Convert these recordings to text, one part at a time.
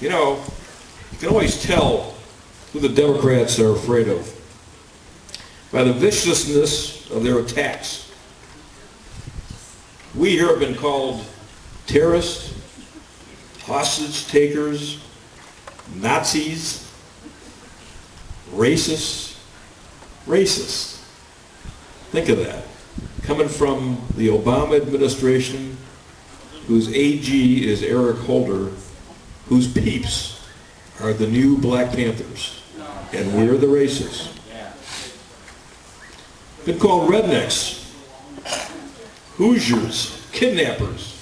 You know, you can always tell who the Democrats are afraid of by the viciousness of their attacks. We here have been called terrorists, hostage takers, Nazis, racists. Think of that. Coming from the Obama administration, whose AG is Eric Holder, whose peeps are the new Black Panthers, and we're the racists. Been called rednecks, Hoosiers, kidnappers,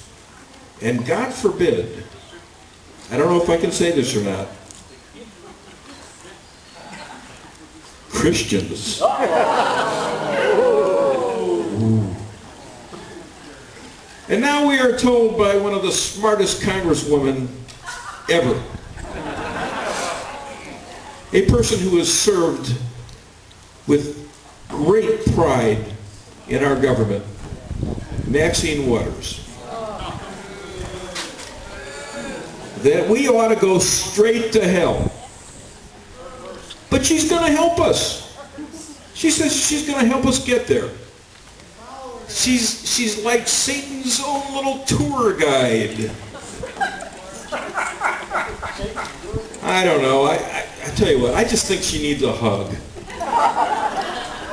and God forbid, I don't know if I can say this or not, Christians. Ooh. And now we are told by one of the smartest congresswomen ever, a person who has served with great pride in our government, Maxine Waters, that we ought to go straight to hell. But she's going to help us. She says she's going to help us get there. She's like Satan's own little tour guide. I don't know. I tell you what, I just think she needs a hug.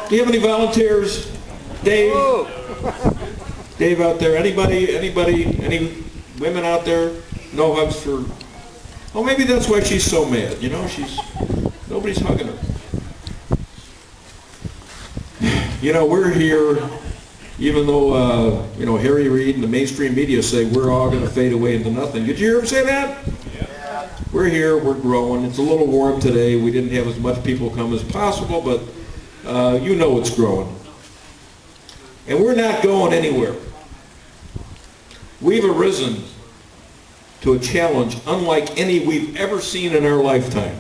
Do you have any volunteers? Dave? Dave out there? Anybody? Any women out there? No hugs for... Oh, maybe that's why she's so mad. You know, nobody's hugging her. You know, we're here, even though, Harry Reid and the mainstream media say we're all going to fade away into nothing. Did you hear him say that? Yeah. We're here, we're growing. It's a little warm today. We didn't have as much people come as possible, but you know it's growing. And we're not going anywhere. We've arisen to a challenge unlike any we've ever seen in our lifetime.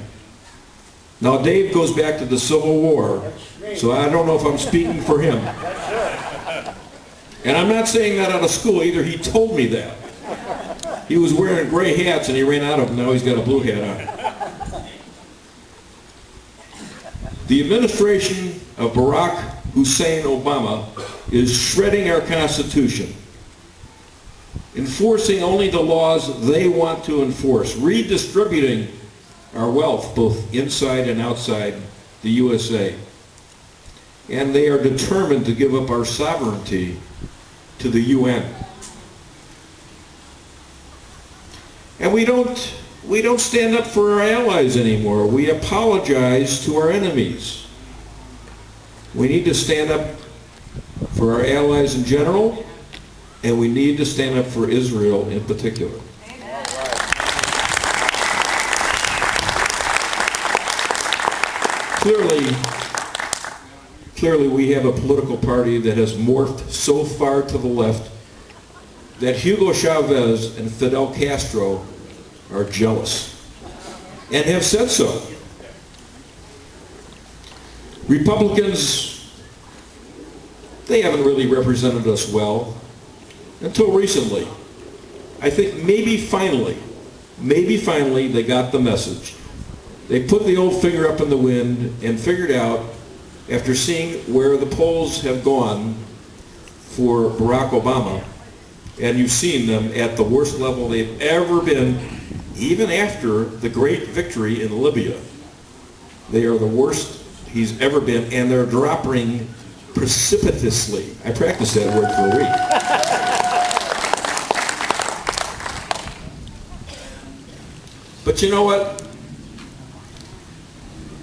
Now, Dave goes back to the Civil War, so I don't know if I'm speaking for him. And I'm not saying that out of school either. He told me that. He was wearing gray hats and he ran out of them. Now he's got a blue hat on. The administration of Barack Hussein Obama is shredding our Constitution, enforcing only the laws they want to enforce, redistributing our wealth both inside and outside the USA. And they are determined to give up our sovereignty to the UN. And we don't stand up for our allies anymore. We apologize to our enemies. We need to stand up for our allies in general, and we need to stand up for Israel in particular. Clearly we have a political party that has morphed so far to the left that Hugo Chavez and Fidel Castro are jealous and have said so. Republicans, they haven't really represented us well until recently. I think maybe finally they got the message. They put the old finger up in the wind and figured out, after seeing where the polls have gone for Barack Obama, and you've seen them at the worst level they've ever been, even after the great victory in Libya. They are the worst he's ever been, and they're dropping precipitously. I practiced that word for a week. But you know what?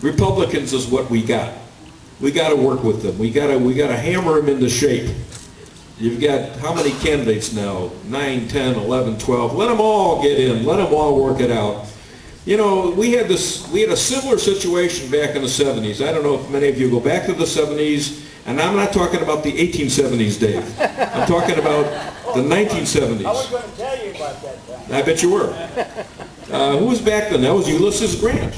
Republicans is what we got. We got to work with them. We got to hammer them into shape. You've got how many candidates now? 9, 10, 11, 12. Let them all get in. Let them all work it out. You know, we had a similar situation back in the 70s. I don't know if many of you go back to the 70s, and I'm not talking about the 1870s, Dave. I'm talking about the 1970s. I was going to tell you about that time. I bet you were. Who was back then? That was Ulysses Grant,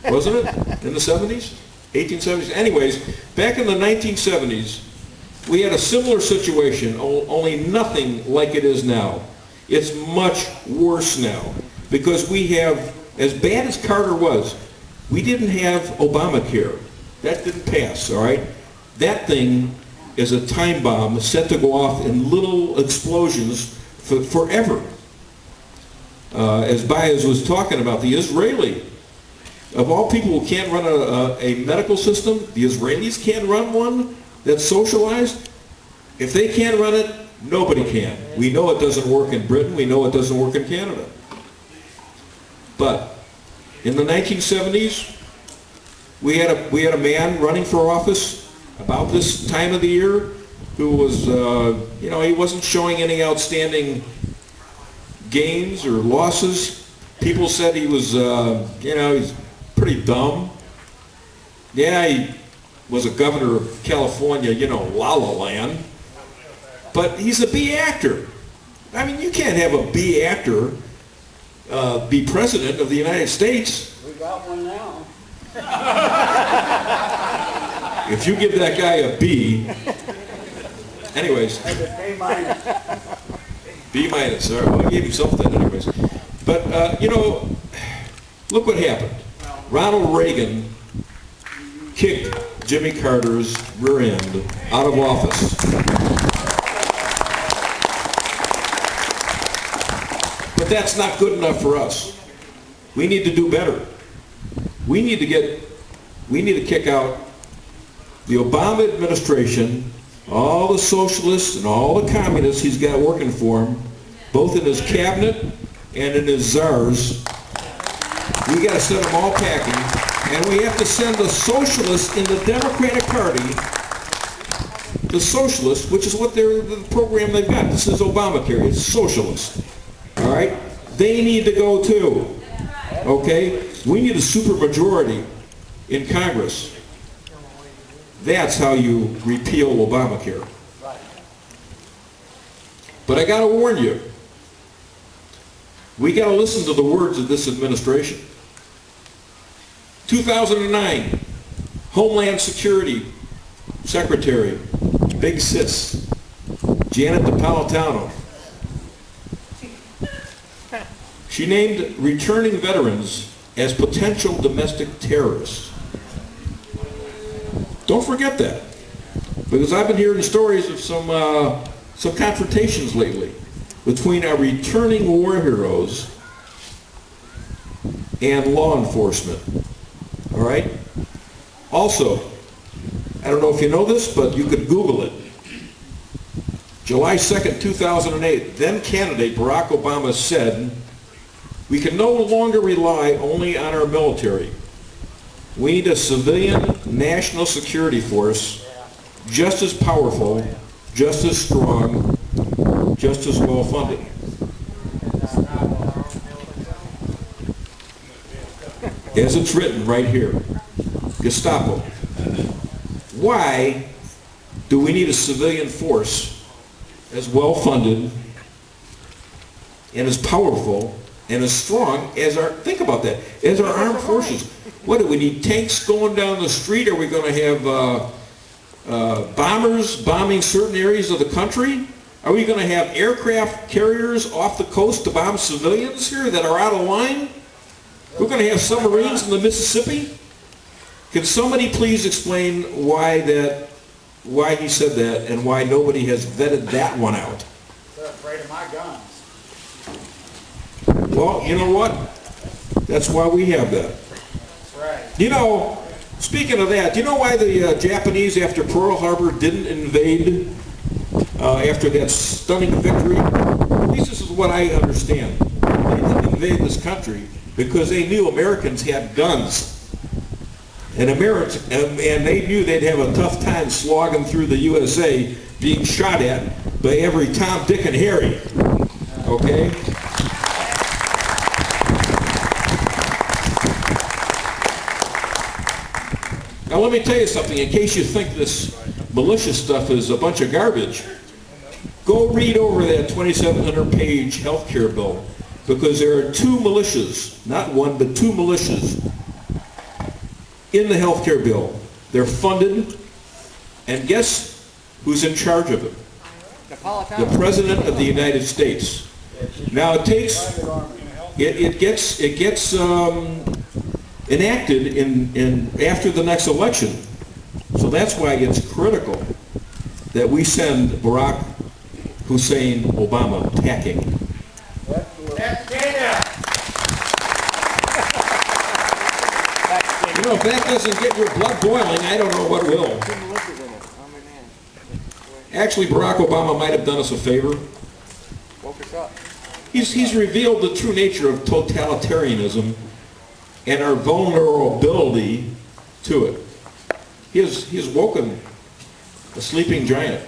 wasn't it? In the 70s? 1870s? Anyways, back in the 1970s, we had a similar situation, only nothing like it is now. It's much worse now. because we have, as bad as Carter was, we didn't have Obamacare. That didn't pass, all right? That thing is a time bomb set to go off in little explosions forever. As Baez was talking about, the Israeli, of all people who can't run a medical system, the Israelis can't run one that's socialized. If they can't run it, nobody can. We know it doesn't work in Britain. We know it doesn't work in Canada. But in the 1970s, we had a man running for office about this time of the year who was, he wasn't showing any outstanding gains or losses. People said he was, he's pretty dumb. Yeah, he was a governor of California, La La Land. But he's a B actor. I mean, you can't have a B actor be president of the United States. We got one now. If you give that guy a B, anyways. That's a B minus. B minus, all right. Well, I gave him something anyways. But, look what happened. Ronald Reagan kicked Jimmy Carter's rear end out of office. But that's not good enough for us. We need to do better. We need to kick out the Obama administration, all the socialists and all the communists he's got working for him, both in his cabinet and in his czars. We got to send them all packing, and we have to send the socialists in the Democratic Party, the socialists, which is what the program they've got. This is Obamacare. It's socialist. All right? They need to go too. Okay? We need a supermajority in Congress. That's how you repeal Obamacare. But I got to warn you, we got to listen to the words of this administration. 2009, Homeland Security Secretary, Big Sis, Janet Napolitano. She named returning veterans as potential domestic terrorists. Don't forget that, because I've been hearing stories of some confrontations lately between our returning war heroes and law enforcement. All right? Also, I don't know if you know this, but you could Google it. July 2nd, 2008, then candidate Barack Obama said, "We can no longer rely only on our military. We need a civilian national security force just as powerful, just as strong, just as well funded." As it's written right here, Gestapo. Why do we need a civilian force as well funded and as powerful and as strong as think about that, as our armed forces? What, do we need tanks going down the street? Are we going to have bombers bombing certain areas of the country? Are we going to have aircraft carriers off the coast to bomb civilians here that are out of line? We're going to have submarines in the Mississippi? Can somebody please explain why he said that and why nobody has vetted that one out? They're afraid of my guns. Well, you know what? That's why we have that. That's right. Speaking of that, do you know why the Japanese after Pearl Harbor didn't invade after that stunning victory? At least this is what I understand. They didn't invade this country because they knew Americans had guns. And they knew they'd have a tough time slogging through the USA being shot at by every Tom, Dick, and Harry. Okay? Now let me tell you something, in case you think this militia stuff is a bunch of garbage, go read over that 2,700-page health care bill, because there are two militias, not one, but two militias in the health care bill. They're funded, and guess who's in charge of it? The President of the United States. Now it takes it gets enacted in after the next election. So that's why it's critical that we send Barack Hussein Obama packing. You know, if that doesn't get your blood boiling, I don't know what will. Actually, Barack Obama might have done us a favor. He's revealed the true nature of totalitarianism and our vulnerability to it. He has woken a sleeping giant.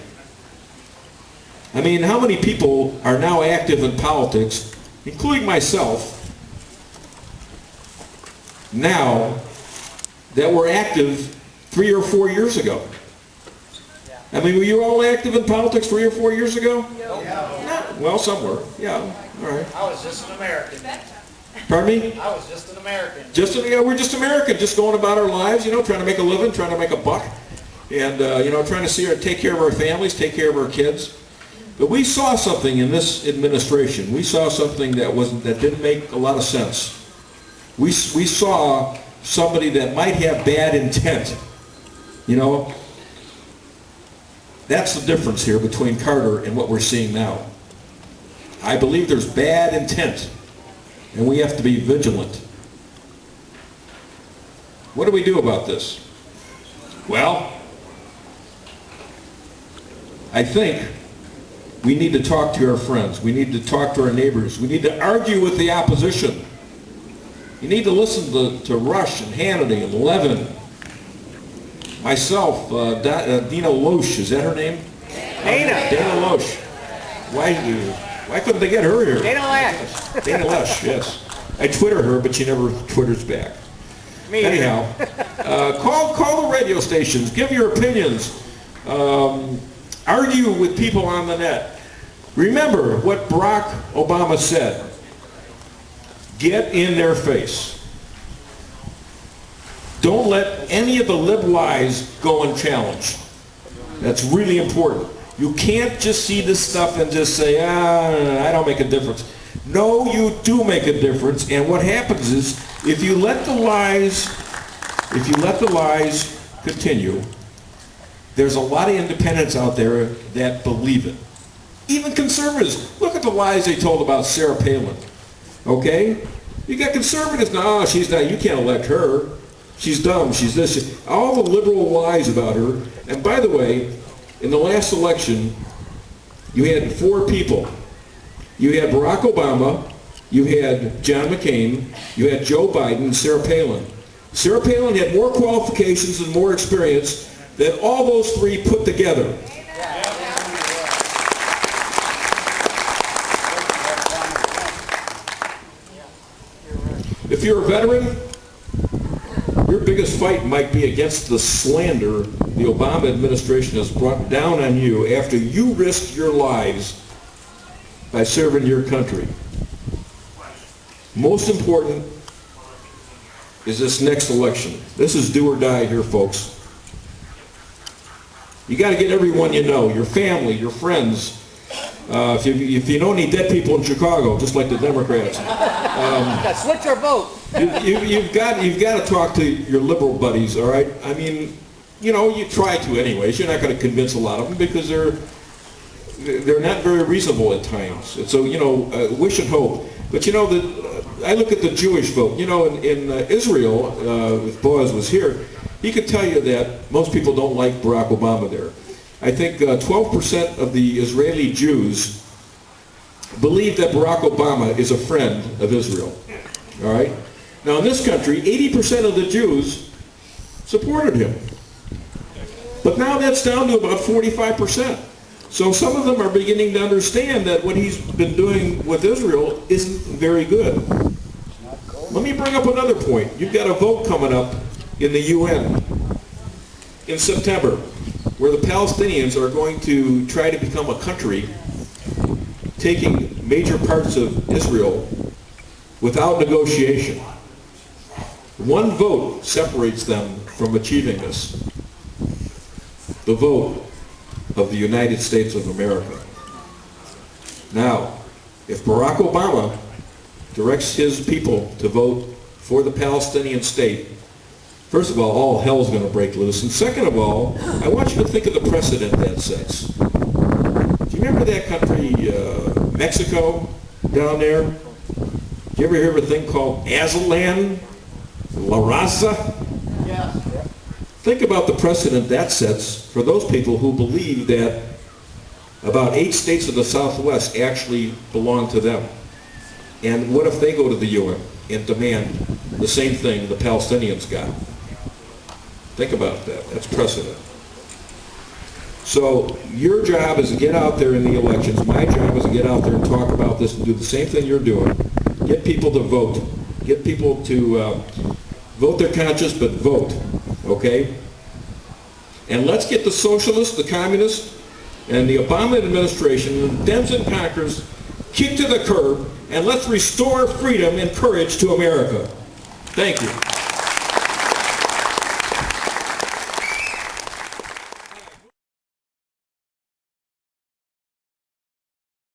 I mean, how many people are now active in politics, including myself, now that were active 3 or 4 years ago? I mean, were you all active in politics 3 or 4 years ago? Yeah. Well, some were. Yeah, all right. I was just an American. Pardon me? I was just an American. Yeah, we're just American, just going about our lives, you know, trying to make a living, trying to make a buck, and, you know, trying to take care of our families, take care of our kids. But we saw something in this administration. We saw something that didn't make a lot of sense. We saw somebody that might have bad intent, you know. That's the difference here between Carter and what we're seeing now. I believe there's bad intent, and we have to be vigilant. What do we do about this? Well, I think we need to talk to our friends. We need to talk to our neighbors. We need to argue with the opposition. You need to listen to Rush and Hannity and Levin. Myself, Dina Loesch, is that her name? Dana Loesch. Why couldn't they get her here? Dana Loesch. Dana Loesch, yes. I Twitter her, but she never Twitters back. Me Anyhow, call the radio stations. Give your opinions. Argue with people on the net. Remember what Barack Obama said. Get in their face. Don't let any of the lib lies go unchallenged. That's really important. You can't just see this stuff and just say, I don't make a difference. No, you do make a difference. And what happens is, if you let the lies continue, there's a lot of independents out there that believe it. Even conservatives. Look at the lies they told about Sarah Palin. Okay? You got conservatives now, oh, she's not, you can't elect her. She's dumb, she's this. All the liberal lies about her. And by the way, in the last election, you had 4 people. You had Barack Obama, you had John McCain, you had Joe Biden, and Sarah Palin. Sarah Palin had more qualifications and more experience than all those 3 put together. If you're a veteran, your biggest fight might be against the slander the Obama administration has brought down on you after you risked your lives by serving your country. Most important is this next election. This is do or die here, folks. You got to get everyone you know, your family, your friends. If you know any dead people in Chicago, just like the Democrats, switch or vote. you've got to talk to your liberal buddies. All right. I mean, you know, you try to anyways. You're not going to convince a lot of them because they're not very reasonable at times. And so, you know, wish and hope. But you know that I look at the Jewish vote. You know, in Israel, if Boaz was here, he could tell you that most people don't like Barack Obama there. I think 12% of the Israeli Jews believe that Barack Obama is a friend of Israel. All right? Now in this country, 80% of the Jews supported him. But now that's down to about 45%. So some of them are beginning to understand that what he's been doing with Israel isn't very good. Let me bring up another point. You've got a vote coming up in the UN in September, where the Palestinians are going to try to become a country, taking major parts of Israel without negotiation. One vote separates them from achieving this. The vote of the United States of America. Now, if Barack Obama directs his people to vote for the Palestinian state, first of all hell's going to break loose. And second of all, I want you to think of the precedent that sets. Do you remember that country, Mexico, down there? Did you ever hear of a thing called Aztlan? La Raza? Yes. Think about the precedent that sets for those people who believe that about 8 states of the Southwest actually belong to them. And what if they go to the UN and demand the same thing the Palestinians got? Think about that. That's precedent. So your job is to get out there in the elections. My job is to get out there and talk about this and do the same thing you're doing. Get people to vote. Get people to vote their conscience, but vote. Okay? And let's get the socialists, the communists, and the Obama administration, the Dems and Conquerors, kicked to the curb, and let's restore freedom and courage to America. Thank you.